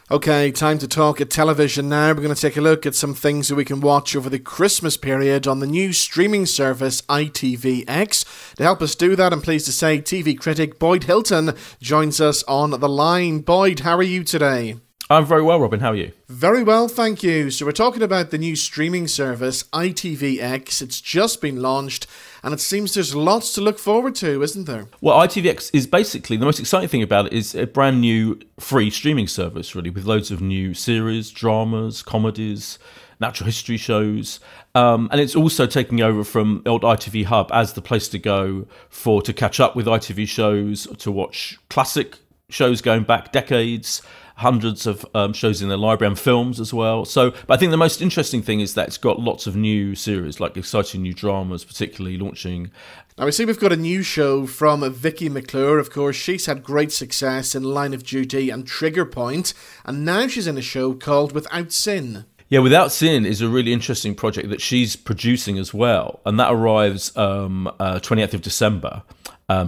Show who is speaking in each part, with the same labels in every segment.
Speaker 1: Okay, time to talk at television now. We're going to take a look at some things that we can watch over the Christmas period on the new streaming service ITV X. To help us do that, I'm pleased to say TV critic Boyd Hilton joins us on the line. Boyd, how are you today?
Speaker 2: I'm very well, Robin. How are you?
Speaker 1: Very well, thank you. So we're talking about the new streaming service, ITV X. It's just been launched, and it seems there's lots to look forward to, isn't there?
Speaker 2: Well, ITV X is basically, the most exciting thing about it is a brand new free streaming service, really, with loads of new series, dramas, comedies, natural history shows. And it's also taking over from old ITV Hub as the place to go to catch up with ITV shows, to watch classic shows going back decades, hundreds of shows in the library and films as well. But I think the most interesting thing is that it's got lots of new series, like exciting new dramas, particularly launching.
Speaker 1: Now, we see we've got a new show from Vicky McClure. Of course, she's had great success in Line of Duty and Trigger Point, and now she's in a show called Without Sin.
Speaker 2: Yeah, Without Sin is a really interesting project that she's producing as well, and that arrives 28th of December.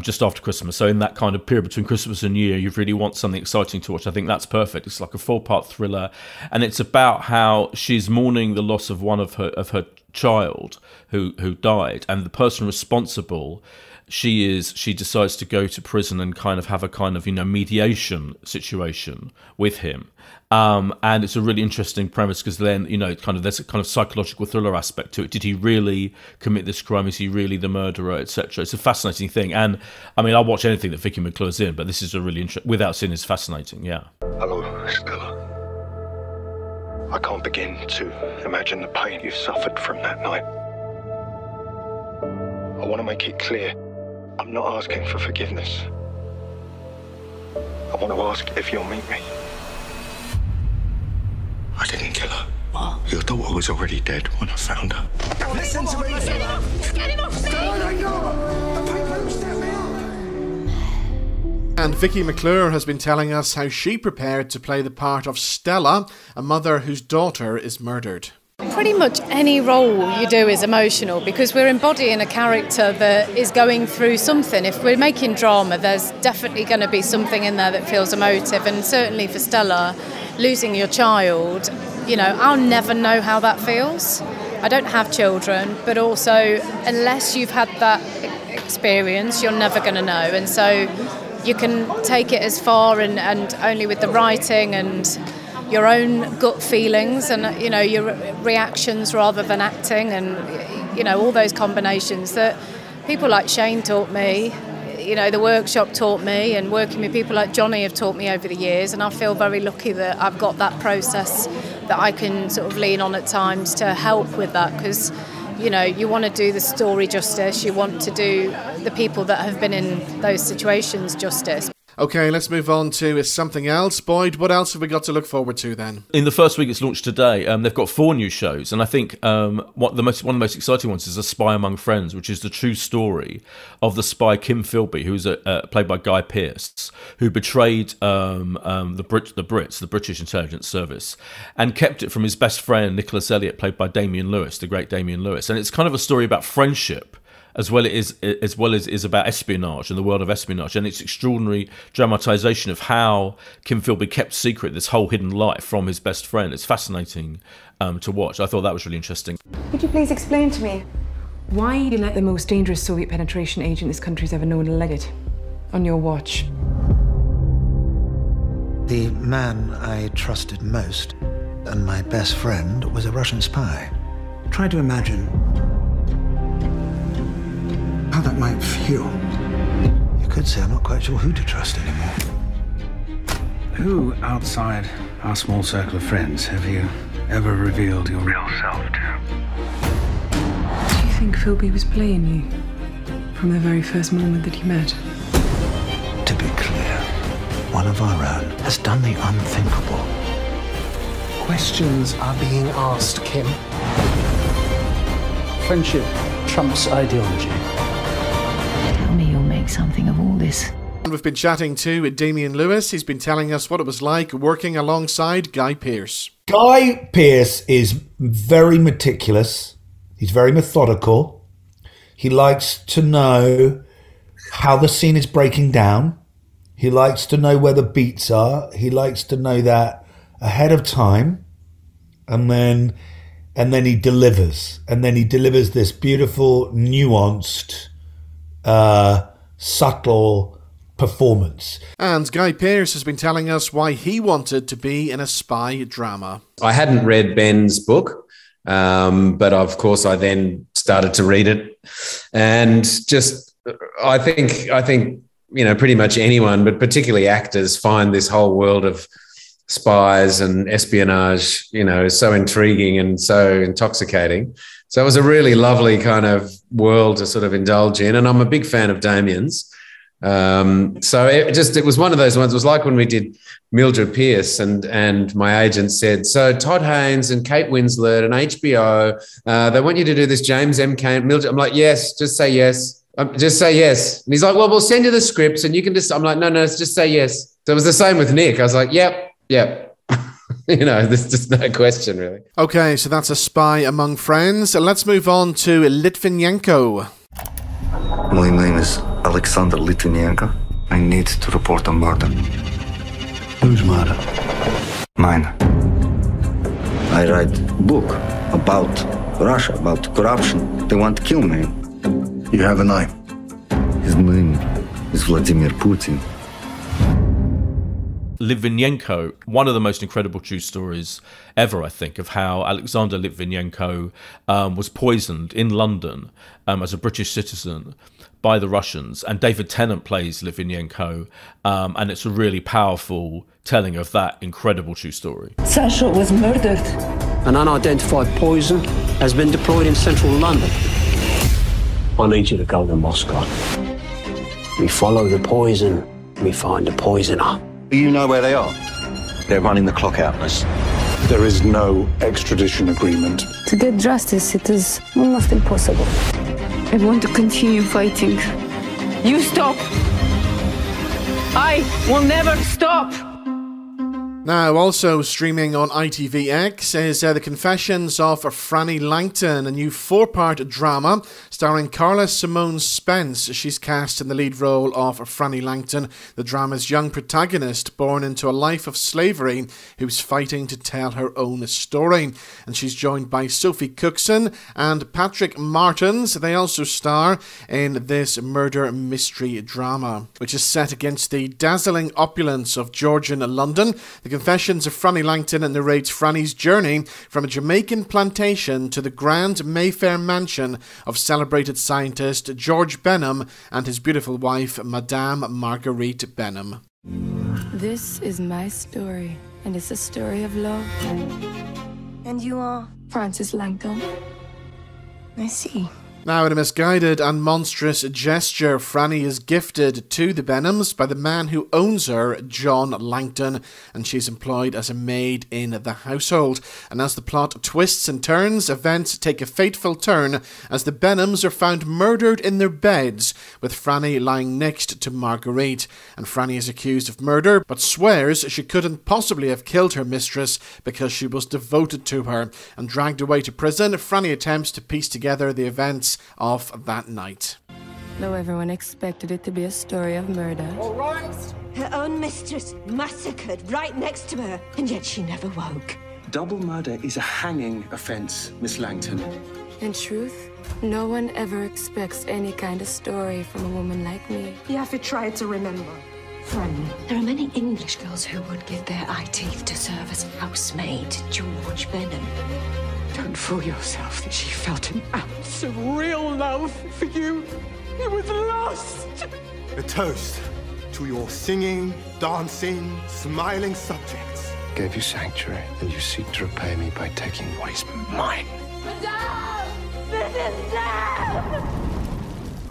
Speaker 2: Just after Christmas. So in that kind of period between Christmas and New Year, you really want something exciting to watch. I think that's perfect. It's like a 4-part thriller, and it's about how she's mourning the loss of one of her child who died, and the person responsible, she decides to go to prison and kind of have a kind of mediation situation with him. And it's a really interesting premise because then, there's a kind of psychological thriller aspect to it. Did he really commit this crime? Is he really the murderer, etc.? It's a fascinating thing. And I mean, I'll watch anything that Vicky McClure's in, but this is a really Without Sin is fascinating, yeah.
Speaker 3: Hello, Stella. I can't begin to imagine the pain you suffered from that night. I want to make it clear, I'm not asking for forgiveness. I want to ask if you'll meet me. I didn't kill her. What? Your daughter was already dead when I found her.
Speaker 4: Listen to me! Get him off! Get him off! Stella, no! The people set me up!
Speaker 1: And Vicky McClure has been telling us how she prepared to play the part of Stella, a mother whose daughter is murdered.
Speaker 5: Pretty much any role you do is emotional because we're embodying a character that is going through something. If we're making drama, there's definitely going to be something in there that feels emotive, and certainly for Stella, losing your child, I'll never know how that feels. I don't have children, but also unless you've had that experience, you're never going to know. And so you can take it as far and only with the writing and your own gut feelings and, your reactions rather than acting and, all those combinations that people like Shane taught me, the workshop taught me, and working with people like Johnny have taught me over the years, and I feel very lucky that I've got that process that I can sort of lean on at times to help with that because, you want to do the story justice, you want to do the people that have been in those situations justice.
Speaker 1: Okay, let's move on to something else. Boyd, what else have we got to look forward to then?
Speaker 2: In the first week it's launched today, they've got 4 new shows, and I think one of the most exciting ones is A Spy Among Friends, which is the true story of the spy Kim Philby, who's played by Guy Pearce, who betrayed the Brits, the British intelligence service, and kept it from his best friend Nicholas Elliott, played by Damian Lewis, the great Damian Lewis. And it's kind of a story about friendship, as well as is about espionage and the world of espionage, and its extraordinary dramatisation of how Kim Philby kept secret this whole hidden life from his best friend. It's fascinating to watch. I thought that was really interesting.
Speaker 6: Could you please explain to me why you let the most dangerous Soviet penetration agent this country's ever known leg it on your watch?
Speaker 7: The man I trusted most and my best friend was a Russian spy. Try to imagine how that might feel. You could say I'm not quite sure who to trust anymore.
Speaker 8: Who outside our small circle of friends have you ever revealed your real self to?
Speaker 6: Do you think Philby was playing you from the very first moment that you met?
Speaker 7: To be clear, one of our own has done the unthinkable.
Speaker 9: Questions are being asked, Kim. Friendship trumps ideology.
Speaker 10: Tell me you'll make something of all this.
Speaker 1: We've been chatting to Damian Lewis. He's been telling us what it was like working alongside Guy Pearce.
Speaker 11: Guy Pearce is very meticulous. He's very methodical. He likes to know how the scene is breaking down. He likes to know where the beats are. He likes to know that ahead of time, and then he delivers. And then he delivers this beautiful, nuanced, subtle performance.
Speaker 1: And Guy Pearce has been telling us why he wanted to be in a spy drama.
Speaker 12: I hadn't read Ben's book, but of course I then started to read it, and just I think you know, pretty much anyone, but particularly actors, find this whole world of spies and espionage, you know, so intriguing and so intoxicating. So it was a really lovely kind of world to sort of indulge in, and I'm a big fan of Damien's. So it was one of those ones. It was like when we did Mildred Pierce, and my agent said, so Todd Haynes and Kate Winslet and HBO, they want you to do this James M. Cain, Mildred. I'm like, yes, just say yes. Just say yes. And he's like, well, we'll send you the scripts and you can just, I'm like, no, just say yes. So it was the same with Nick. I was like, yep. You know, there's just no question, really.
Speaker 1: Okay, so that's a spy among friends. Let's move on to Litvinenko.
Speaker 13: My name is Alexander Litvinenko. I need to report a murder.
Speaker 7: Whose murder?
Speaker 13: Mine. I write a book about Russia, about corruption. They want to kill me.
Speaker 7: You have a name?
Speaker 13: His name is Vladimir Putin.
Speaker 2: Litvinenko, one of the most incredible true stories ever, I think, of how Alexander Litvinenko was poisoned in London as a British citizen by the Russians, and David Tennant plays Litvinenko, and it's a really powerful telling of that incredible true story.
Speaker 10: Sasha was murdered.
Speaker 9: An unidentified poison has been deployed in central London. I need you to go to Moscow. We follow the poison, we find the poisoner.
Speaker 13: You know where they are? They're running the clock out on us.
Speaker 14: There is no extradition agreement.
Speaker 10: To get justice, it is almost impossible.
Speaker 6: I want to continue fighting.
Speaker 10: You stop! I will never stop!
Speaker 1: Now, also streaming on ITV X is The Confessions of Frannie Langton, a new 4-part drama starring Carla Simone Spence. She's cast in the lead role of Frannie Langton, the drama's young protagonist born into a life of slavery who's fighting to tell her own story. And she's joined by Sophie Cookson and Patrick Martins. They also star in this murder mystery drama, which is set against the dazzling opulence of Georgian London. The Confessions of Frannie Langton narrates Frannie's journey from a Jamaican plantation to the grand Mayfair mansion of celebrated scientist George Benham and his beautiful wife, Madame Marguerite Benham.
Speaker 15: This is my story, and it's a story of love.
Speaker 16: And you are?
Speaker 15: Frances Langton.
Speaker 16: I see.
Speaker 1: Now, in a misguided and monstrous gesture, Frannie is gifted to the Benhams by the man who owns her, John Langton, and she's employed as a maid in the household. And as the plot twists and turns, events take a fateful turn as the Benhams are found murdered in their beds, with Frannie lying next to Marguerite. And Frannie is accused of murder, but swears she couldn't possibly have killed her mistress because she was devoted to her. And dragged away to prison, Frannie attempts to piece together the events of that night.
Speaker 15: Though everyone expected it to be a story of murder.
Speaker 16: All right. Her own mistress massacred right next to her, and yet she never woke.
Speaker 14: Double murder is a hanging offence, Miss Langton.
Speaker 15: In truth, no one ever expects any kind of story from a woman like me.
Speaker 16: You have to try to remember. Frannie, there are many English girls who would give their eye teeth to serve as housemaid to George Benham.
Speaker 17: Don't fool yourself that she felt an ounce of real love for you. It was lost.
Speaker 18: A toast to your singing, dancing, smiling subjects.
Speaker 19: Gave you sanctuary, and you seek to repay me by taking what is mine.
Speaker 16: Madame! This is death!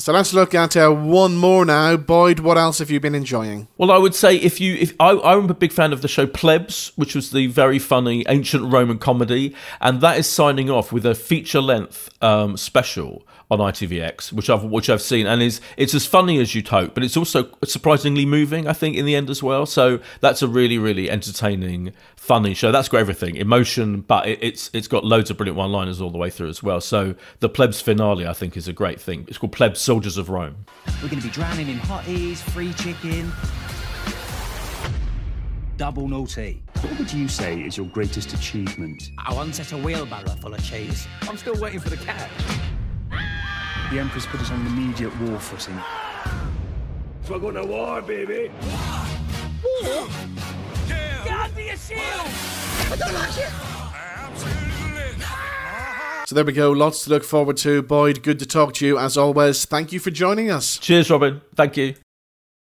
Speaker 1: So let's look at one more now. Boyd, what else have you been enjoying?
Speaker 2: Well, I would say I'm a big fan of the show Plebs, which was the very funny ancient Roman comedy, and that is signing off with a feature-length special on ITV X, which I've seen, and it's as funny as you'd hope, but it's also surprisingly moving, I think, in the end as well. So that's a really, really entertaining, funny show. That's got everything, emotion, but it's got loads of brilliant one-liners all the way through as well. So the Plebs finale, I think, is a great thing. It's called Plebs, Soldiers of Rome.
Speaker 20: We're going to be drowning in hotties, free chicken. double naughty. What would you say is your greatest achievement?
Speaker 21: I once set a wheelbarrow full of cheese. I'm still waiting for the cat.
Speaker 20: The Empress put us on an immediate war footing.
Speaker 21: So we're going to war, baby. War? Yeah. Get under your shield! I don't like it!
Speaker 1: So there we go, lots to look forward to. Boyd, good to talk to you as always. Thank you for joining us.
Speaker 2: Cheers, Robin. Thank you.